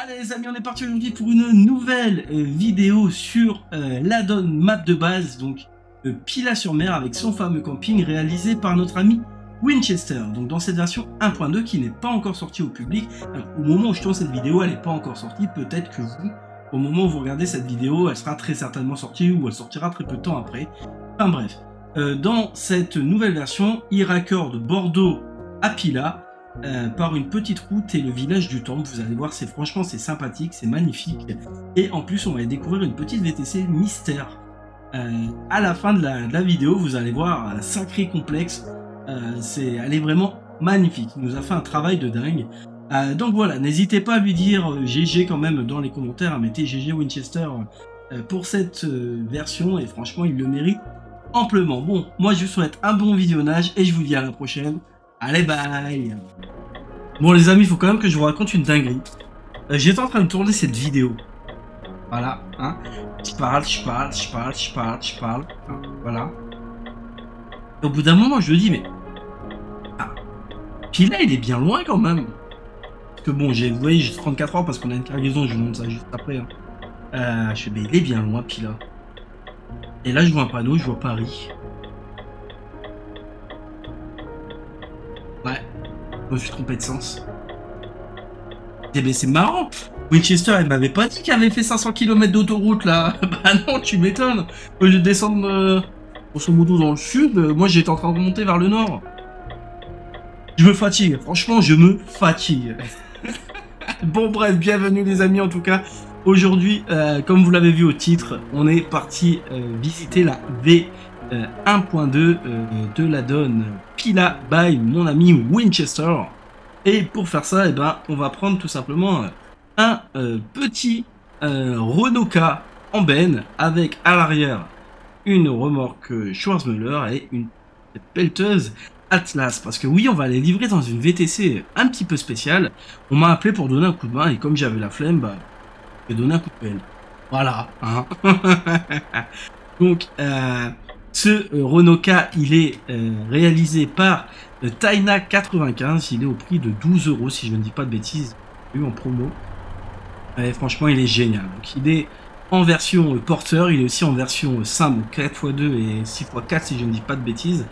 Allez les amis, on est parti aujourd'hui pour une nouvelle vidéo sur l'add-on map de base, donc Pilat-sur-Mer avec son fameux camping réalisé par notre ami Winchester. Donc dans cette version 1.2 qui n'est pas encore sortie au public. Alors, au moment où je tourne cette vidéo, elle n'est pas encore sortie. Peut-être que vous, au moment où vous regardez cette vidéo, elle sera très certainement sortie ou elle sortira très peu de temps après. Enfin bref, dans cette nouvelle version, il raccorde Bordeaux à Pilat. Par une petite route et le village du temple. Vous allez voir, c'est franchement c'est sympathique, c'est magnifique. Et en plus on va découvrir une petite VTC mystère. À la fin de la vidéo, vous allez voir un sacré complexe. Elle est vraiment magnifique. Il nous a fait un travail de dingue. Donc voilà, n'hésitez pas à lui dire GG quand même dans les commentaires, mettez GG Winchester pour cette version et franchement il le mérite amplement. Bon, moi je vous souhaite un bon visionnage et je vous dis à la prochaine. Allez, bye. Bon les amis, il faut quand même que je vous raconte une dinguerie. J'étais en train de tourner cette vidéo. Voilà, hein. Je parle. Hein, voilà. Et au bout d'un moment, je me dis, mais... Ah, puis là, il est bien loin quand même. Parce que bon, vous voyez, j'ai 34 heures parce qu'on a une cargaison, je vous montre ça juste après. Hein. Je fais, mais il est bien loin, puis là. Et là, je vois un panneau, je vois Paris. Ouais, je me suis trompé de sens. Eh ben c'est marrant. Winchester, elle m'avait pas dit qu'il avait fait 500 km d'autoroute là. Bah non, tu m'étonnes. Au lieu de descendre grosso modo dans le sud, moi j'étais en train de remonter vers le nord. Je me fatigue, franchement je me fatigue. Bon bref, bienvenue les amis en tout cas. Aujourd'hui, comme vous l'avez vu au titre, on est parti visiter la V 1.2 de l'add-on Pilat by mon ami Winchester. Et pour faire ça, eh ben, on va prendre tout simplement un petit Renault K en benne avec à l'arrière une remorque Schwarzmüller et une pelleteuse Atlas. Parce que oui, on va les livrer dans une VTC un petit peu spéciale. On m'a appelé pour donner un coup de main et comme j'avais la flemme, bah, je vais donner un coup de pelle. Voilà. Hein. Donc, ce Renault K, il est réalisé par Taina 95. Il est au prix de 12 € si je ne dis pas de bêtises. En promo. Et franchement, il est génial. Donc, il est en version porteur. Il est aussi en version simple 4x2 et 6x4 si je ne dis pas de bêtises.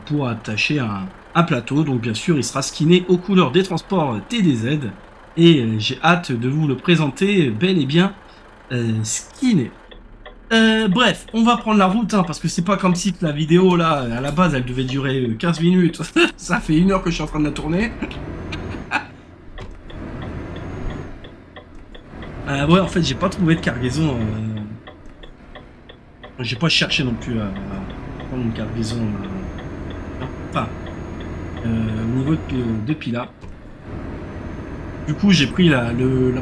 Pour attacher un plateau. Donc, bien sûr, il sera skinné aux couleurs des transports TDZ. Et j'ai hâte de vous le présenter bel et bien skinné. Bref, on va prendre la route, hein, parce que c'est pas comme si la vidéo, là, à la base, elle devait durer 15 minutes. Ça fait 1 heure que je suis en train de la tourner. Ouais, en fait, j'ai pas trouvé de cargaison. J'ai pas cherché non plus à prendre une cargaison. Enfin, au niveau de Pilat. Du coup, j'ai pris la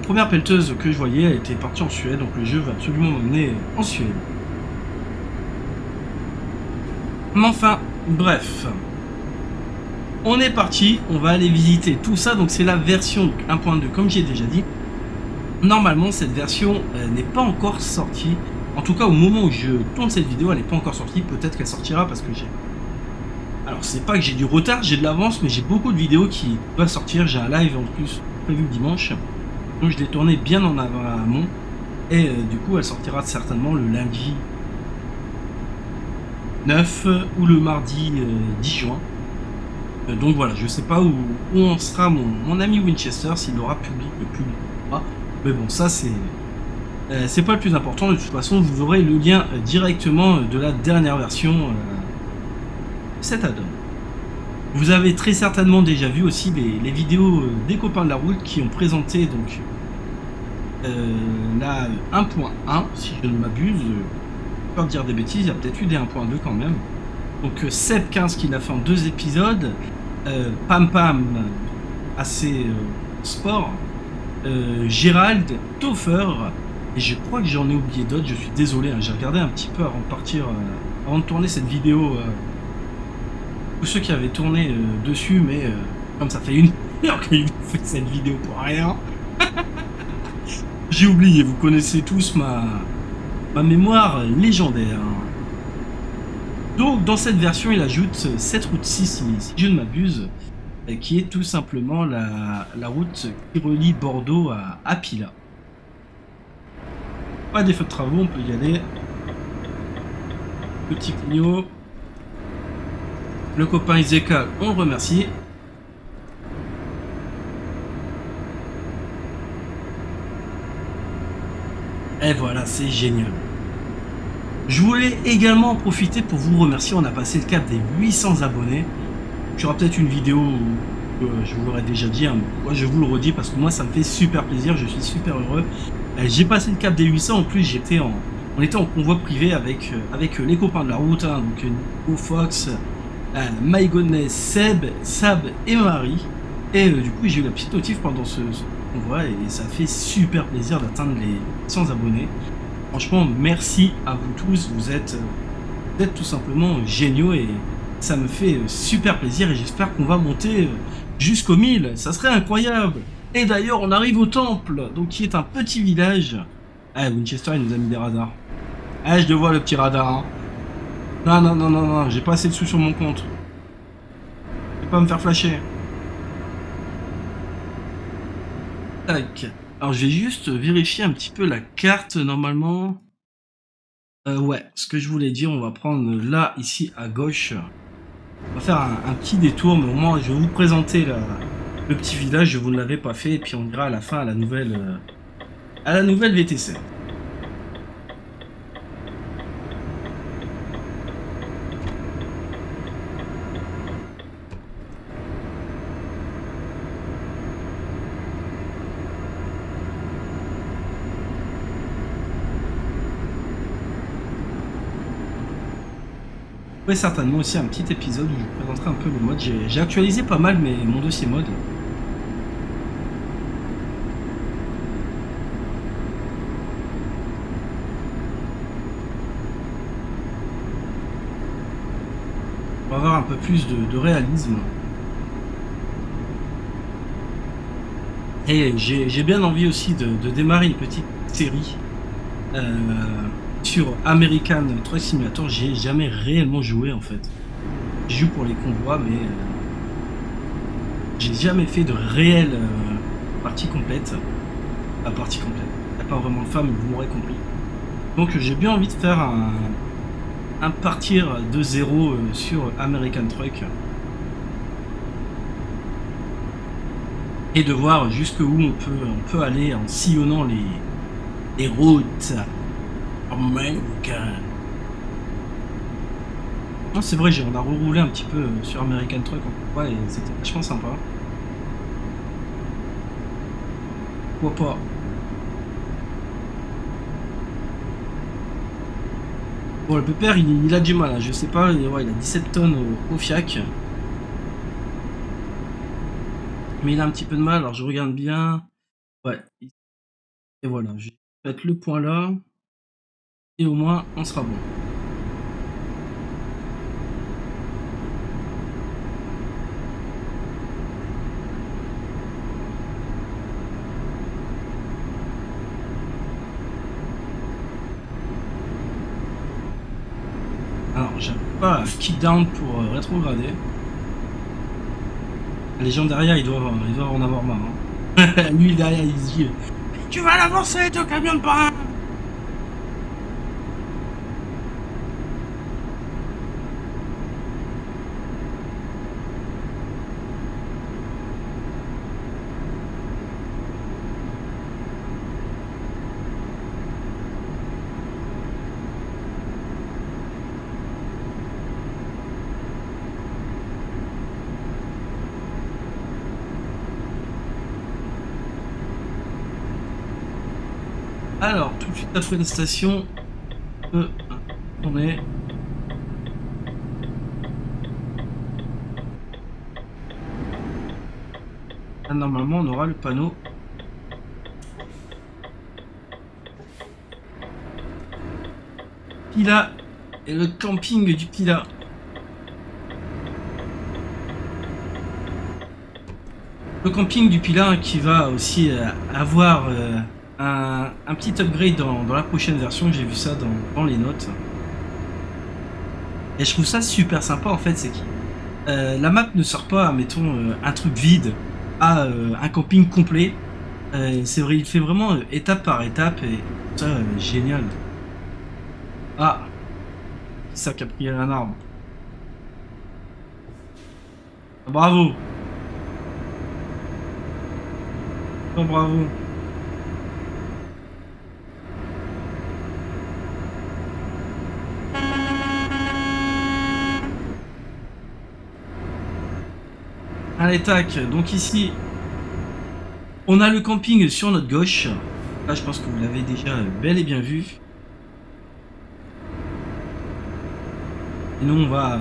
première pelleteuse que je voyais, elle était partie en Suède, donc le jeu va absolument m'emmener en Suède. Mais enfin, bref. On est parti, on va aller visiter tout ça, donc c'est la version 1.2, comme j'ai déjà dit. Normalement, cette version n'est pas encore sortie. En tout cas, au moment où je tourne cette vidéo, elle n'est pas encore sortie. Peut-être qu'elle sortira parce que j'ai... Alors, c'est pas que j'ai du retard, j'ai de l'avance, mais j'ai beaucoup de vidéos qui doivent sortir. J'ai un live en plus prévu le dimanche, donc je l'ai tourné bien en amont et du coup elle sortira certainement le lundi 9 ou le mardi 10 juin. Donc voilà, je sais pas où en sera mon ami Winchester, s'il aura public ou pas, mais bon, ça c'est pas le plus important. De toute façon, vous aurez le lien directement de la dernière version de cet add-on. Vous avez très certainement déjà vu aussi les vidéos des copains de la route qui ont présenté donc la 1.1, si je ne m'abuse, pas dire des bêtises, il y a peut-être eu des 1.2 quand même. Donc Seb 15 qui l'a fait en 2 épisodes, Pam Pam assez sport, Gérald, Toffer, et je crois que j'en ai oublié d'autres, je suis désolé, hein, j'ai regardé un petit peu avant de partir, avant de tourner cette vidéo. Ceux qui avaient tourné dessus, mais comme ça fait 1 heure que je fais cette vidéo pour rien, j'ai oublié. Vous connaissez tous ma mémoire légendaire. Donc dans cette version, il ajoute cette route 6 si je ne m'abuse, qui est tout simplement la route qui relie Bordeaux à Pilat. Pas des feux de travaux, on peut y aller. Petit clignot. Le copain Izeka, on le remercie. Et voilà, c'est génial. Je voulais également en profiter pour vous remercier. On a passé le cap des 800 abonnés. J'aurai peut-être une vidéo où je vous l'aurais déjà dit. Hein. Moi, je vous le redis parce que moi, ça me fait super plaisir. Je suis super heureux. J'ai passé le cap des 800. En plus, on était en convoi privé avec les copains de la route. Hein, donc, Nico, Fox, My Goodness, Seb, Sab et Marie. Et du coup, j'ai eu la petite notif pendant ce convoi. Et ça fait super plaisir d'atteindre les 100 abonnés. Franchement, merci à vous tous. Vous êtes tout simplement géniaux et ça me fait super plaisir et j'espère qu'on va monter jusqu'au 1000. Ça serait incroyable. Et d'ailleurs, on arrive au temple, donc qui est un petit village. Ah, Winchester, il nous a mis des radars. Ah, je le vois le petit radar. Hein. Non, non, non, non, non, j'ai pas assez de sous sur mon compte. Je vais pas me faire flasher. Tac. Alors, je vais juste vérifier un petit peu la carte, normalement. Ouais, ce que je voulais dire, on va prendre là, ici, à gauche. On va faire un petit détour, mais au moins, je vais vous présenter le petit village, je vous ne l'avais pas fait, et puis on ira à la fin à la nouvelle VTC. Je ferai certainement aussi un petit épisode où je vous présenterai un peu le mode. J'ai actualisé pas mal mon dossier mode. On va avoir un peu plus de réalisme. Et j'ai bien envie aussi de démarrer une petite série sur American Truck Simulator. J'ai jamais réellement joué en fait. Je joue pour les convois, mais j'ai jamais fait de réelle partie complète. La partie complète. Il n'y a pas vraiment de fin, mais vous m'aurez compris. Donc j'ai bien envie de faire un partir de zéro sur American Truck. Et de voir jusqu'où on peut aller en sillonnant les routes américaines. Non, c'est vrai, on a reroulé un petit peu sur American Truck en ouais, et c'était vachement sympa. Pourquoi pas? Bon, le pépère, il a du mal, hein, je sais pas, ouais, il a 17 tonnes au FIAC. Mais il a un petit peu de mal, alors je regarde bien. Ouais. Et voilà, je vais mettre le point là. Et au moins, on sera bon. Alors, j'avais pas un kick down pour rétrograder. Les gens derrière, ils doivent en avoir marre. Hein. Lui, derrière, il se dit tu vas l'avancer, ton camion de pain. Alors, tout de suite après la station, on est... Ah, normalement, on aura le panneau. Pilat et le camping du Pilat. Le camping du Pilat qui va aussi avoir... un petit upgrade dans la prochaine version, j'ai vu ça dans les notes. Et je trouve ça super sympa en fait, c'est qu'il la map ne sort pas, mettons, un truc vide à un camping complet. C'est vrai, il fait vraiment étape par étape et ça, génial. Ah, c'est ça qui a pris un arbre. Bravo. Oh, bravo. Allez, tac. Donc ici, on a le camping sur notre gauche. Là, je pense que vous l'avez déjà bel et bien vu. Et nous, on va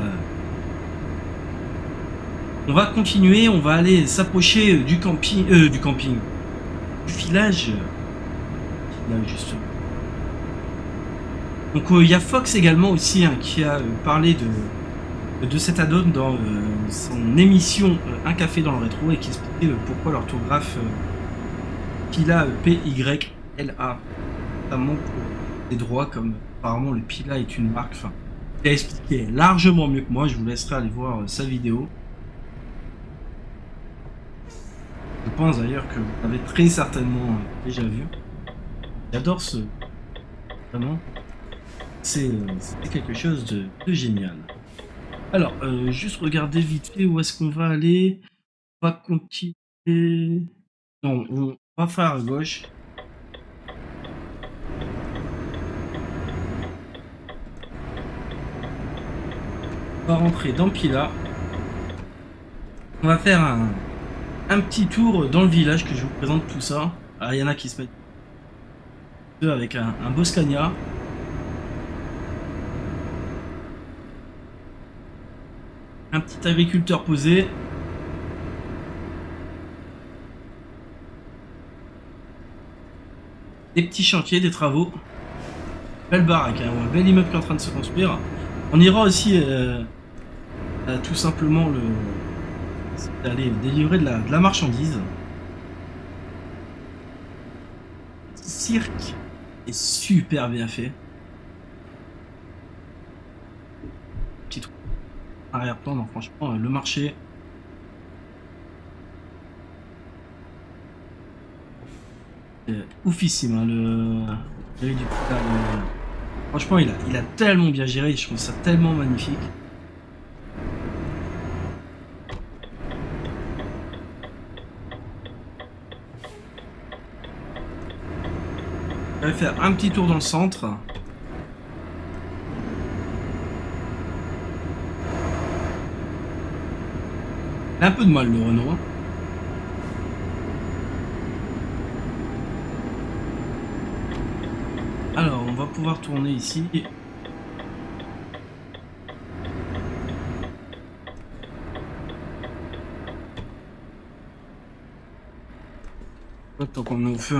continuer. On va aller s'approcher du camping, du village. Là, justement. Donc il y a Fox également aussi hein, qui a parlé de cet add-on dans son émission Un café dans le rétro et qui expliquait pourquoi l'orthographe Pila P-Y-L-A, notamment pour des droits comme apparemment le Pila est une marque. Enfin, il a expliqué largement mieux que moi, je vous laisserai aller voir sa vidéo. Je pense d'ailleurs que vous l'avez très certainement déjà vu. J'adore ce... Vraiment. C'est quelque chose de génial. Alors, juste regarder vite fait où est-ce qu'on va aller. On va continuer... Non, on va faire à gauche. On va rentrer dans Pila. On va faire un petit tour dans le village que je vous présente tout ça. Alors, il y en a qui se mettent avec un Boscagna. Un petit agriculteur posé. Des petits chantiers, des travaux. Belle baraque, hein, un bel immeuble qui est en train de se construire. On ira aussi tout simplement aller délivrer de la marchandise. Le cirque est super bien fait. Petit trou arrière-plan, non franchement, le marché. Oufissime, hein, franchement, il a tellement bien géré, je trouve ça tellement magnifique. Je vais faire un petit tour dans le centre. Il a un peu de mal le Renault. Alors, on va pouvoir tourner ici. Tant qu'on est au feu,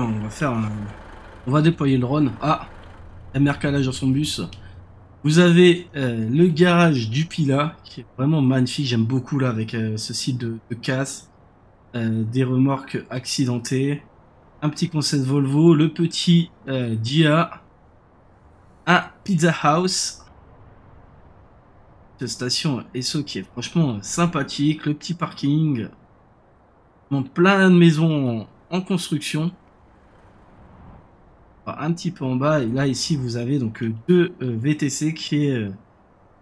on va déployer le drone. Ah, la mère calage dans son bus. Vous avez le garage du Pila qui est vraiment magnifique. J'aime beaucoup là avec ce site de casse, des remorques accidentées, un petit concept Volvo, le petit Dia, un Pizza House. Cette station SO qui est franchement sympathique, le petit parking, plein de maisons en construction. Un petit peu en bas et là ici vous avez donc deux VTC qui est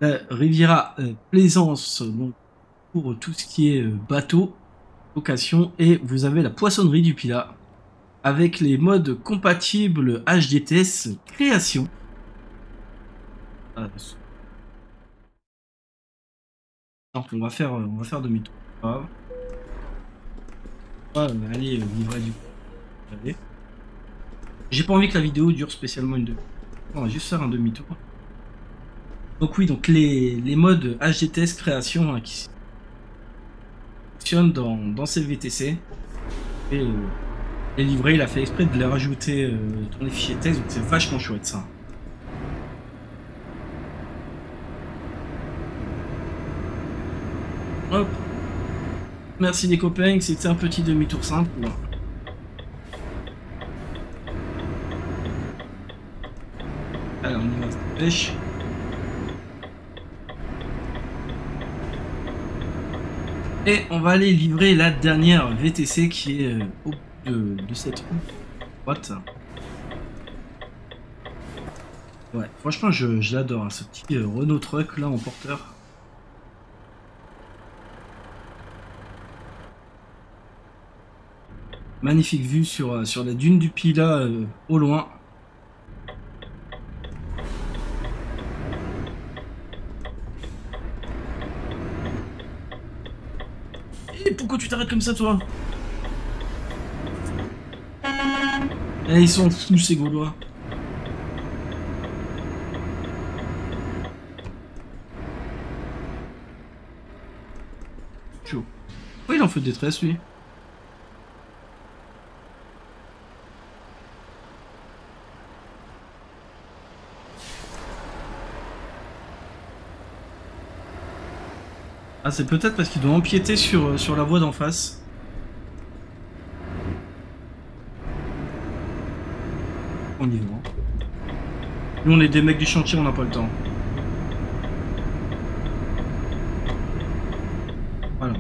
la Riviera Plaisance donc pour tout ce qui est bateau location et vous avez la poissonnerie du Pila avec les modes compatibles HDTS création. Donc on va faire demi-tour. On va aller livrer du coup. Allez. J'ai pas envie que la vidéo dure spécialement une demi-heure. On va juste faire un demi-tour. Donc oui, donc les modes HDTS création hein, qui fonctionnent dans ces VTC. Et les livrets, il a fait exprès de les rajouter dans les fichiers texte, donc c'est vachement chouette ça. Hop. Merci les copains, c'était un petit demi-tour simple. Alors on y va, pêche. Et on va aller livrer la dernière VTC qui est au bout de cette route. Ouais, franchement, je l'adore, hein, ce petit Renault Truck là en porteur. Magnifique vue sur la dune du Pilat au loin. Et pourquoi tu t'arrêtes comme ça, toi? Eh, ils sont fous, ces Gaulois. Chaud. Pourquoi il en fait détresse, lui? Ah, c'est peut-être parce qu'il doit empiéter sur la voie d'en face. On y va. Nous, on est des mecs du chantier, on n'a pas le temps. Voilà.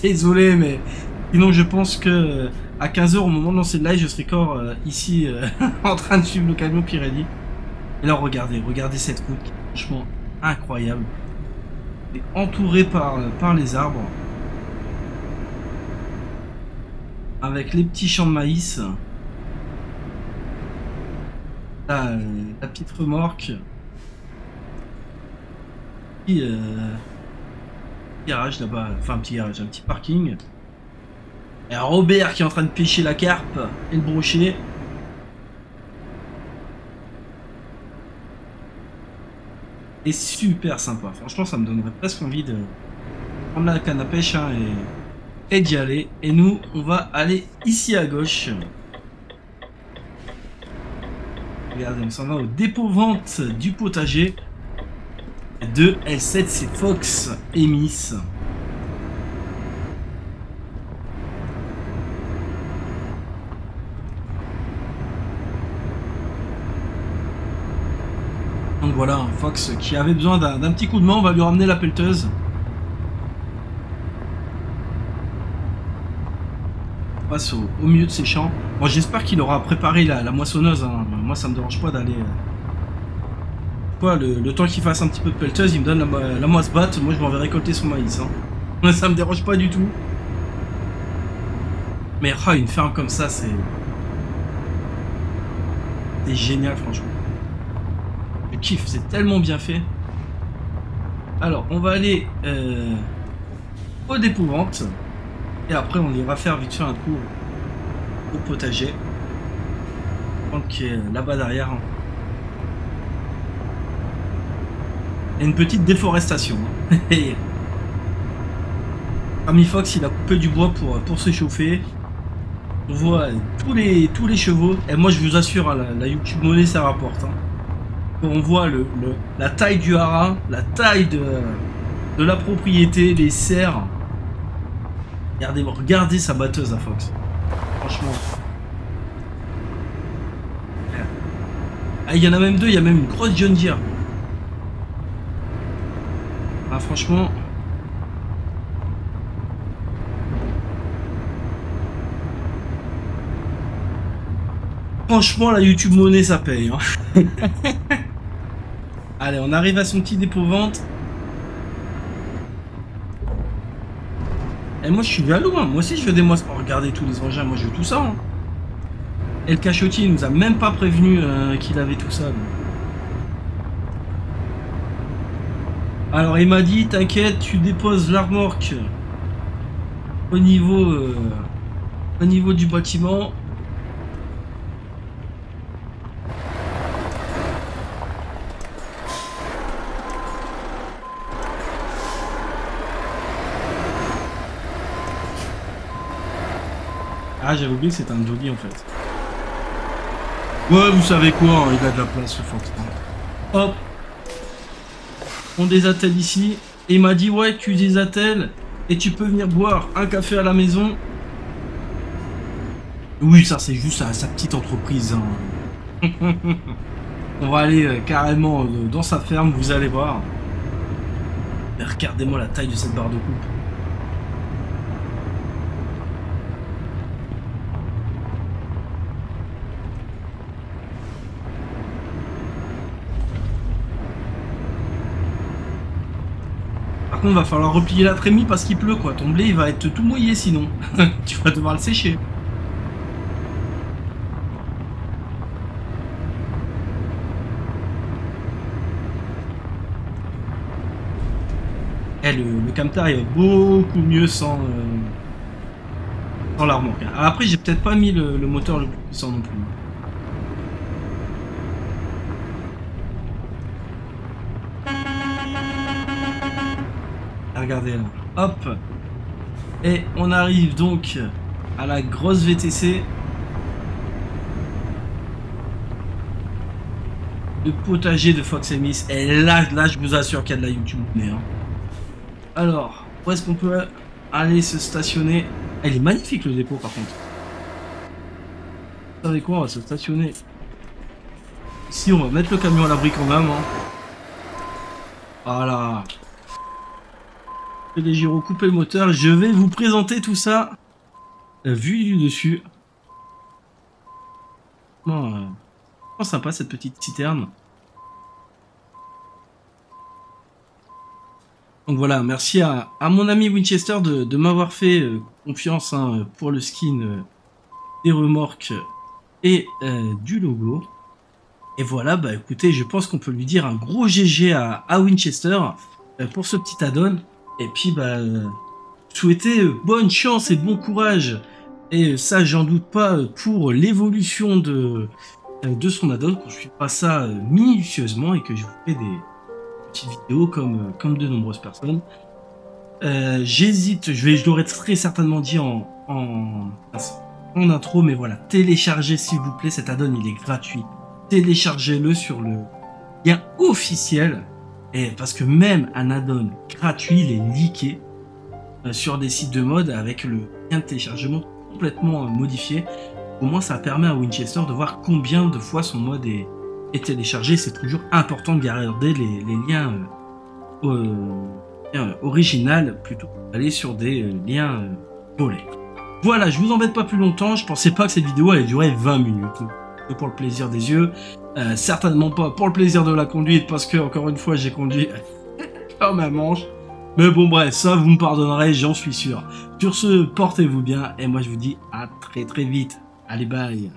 Désolé, mais sinon, je pense que à 15 h, au moment de lancer le live, je serai encore ici en train de suivre le camion Pirelli. Et là, regardez cette route, franchement incroyable. Et entouré par les arbres, avec les petits champs de maïs, la petite remorque, petit garage là-bas, enfin un petit garage, un petit parking, et un Robert qui est en train de pêcher la carpe et le brochet. Et super sympa, franchement ça me donnerait presque envie de prendre la canne à pêche hein, et d'y aller. Et nous on va aller ici à gauche. Regardez, on s'en va au dépôt vente du potager de L7, c'est Fox Emis. Donc voilà, un Fox qui avait besoin d'un petit coup de main, on va lui ramener la pelleteuse. On passe au milieu de ses champs. Bon, j'espère qu'il aura préparé la moissonneuse. Hein. Moi, ça me dérange pas d'aller... Quoi, le temps qu'il fasse un petit peu de pelleteuse, il me donne la moisse batte. Moi, je m'en vais récolter son maïs. Hein. Ça me dérange pas du tout. Mais une ferme comme ça, c'est génial, franchement. Je kiffe, c'est tellement bien fait. Alors, on va aller au dépôt vente. Et après, on ira faire vite fait un tour au potager. Donc, là-bas derrière. Hein. Il y a une petite déforestation. Hein. Ami Fox, il a coupé du bois pour se chauffer. On voit tous les chevaux. Et moi, je vous assure, hein, la YouTube monnaie, ça rapporte. Hein. On voit la taille du haras, la taille de la propriété, les serres. Regardez sa batteuse à Fox. Franchement. Ah, il y en a même deux, il y a même une grosse John Deere. Ah, franchement. Franchement, la YouTube monnaie, ça paye. Hein. Allez, on arrive à son petit dépôt vente. Et moi, je suis jaloux. Hein. Moi aussi, je veux des moissons. Oh, regardez tous les engins. Moi, je veux tout ça. Hein. Et le cachotier, il nous a même pas prévenu qu'il avait tout ça. Donc. Alors, il m'a dit, t'inquiète, tu déposes la remorque au niveau du bâtiment. Ah, j'avais oublié que c'était un joggy en fait. Ouais, vous savez quoi, hein, il a de la place ce Fox. Hop. On désattelle ici. Et il m'a dit, ouais, tu désattelles et tu peux venir boire un café à la maison. Oui, ça c'est juste sa petite entreprise. Hein. On va aller carrément dans sa ferme, vous allez voir. Mais regardez-moi la taille de cette barre de coupe. Par contre, va falloir replier la trémie parce qu'il pleut, quoi. Ton blé, il va être tout mouillé sinon. Tu vas devoir le sécher. Eh, le camtar, il va beaucoup mieux sans la remorque. Après, j'ai peut-être pas mis le moteur le plus puissant non plus. Regardez là. Hop. Et on arrive donc à la grosse VTC. Le potager de Fox Miss. Et là, je vous assure qu'il y a de la YouTube. Hein. Alors, où est-ce qu'on peut aller se stationner? Elle est magnifique le dépôt par contre. Vous savez quoi, on va se stationner. Ici, on va mettre le camion à l'abri quand même. Hein. Voilà. Les gyros, couper le moteur. Je vais vous présenter tout ça. Vue du dessus. Bon, sympa cette petite citerne. Donc voilà, merci à mon ami Winchester de m'avoir fait confiance hein, pour le skin des remorques et du logo. Et voilà, bah écoutez, je pense qu'on peut lui dire un gros GG à Winchester pour ce petit add-on. Et puis bah souhaiter bonne chance et bon courage. Et ça, j'en doute pas pour l'évolution de son add-on, qu'on suit pas ça minutieusement et que je vous fais des petites vidéos comme de nombreuses personnes. J'hésite, je l'aurais très certainement dit en intro, mais voilà, téléchargez s'il vous plaît cet add-on, il est gratuit. Téléchargez-le sur le lien officiel, et parce que même un add-on gratuit, il est leaké sur des sites de mode avec le lien de téléchargement complètement modifié. Au moins, ça permet à Winchester de voir combien de fois son mode est téléchargé. C'est toujours important de garder les liens originaux plutôt que d'aller sur des liens volés. Voilà, je vous embête pas plus longtemps. Je pensais pas que cette vidéo allait durer 20 minutes. Pour le plaisir des yeux, certainement pas pour le plaisir de la conduite, parce que encore une fois j'ai conduit comme un manche. Mais bon bref, ça vous me pardonnerez, j'en suis sûr. Sur ce, portez-vous bien et moi je vous dis à très vite. Allez, bye.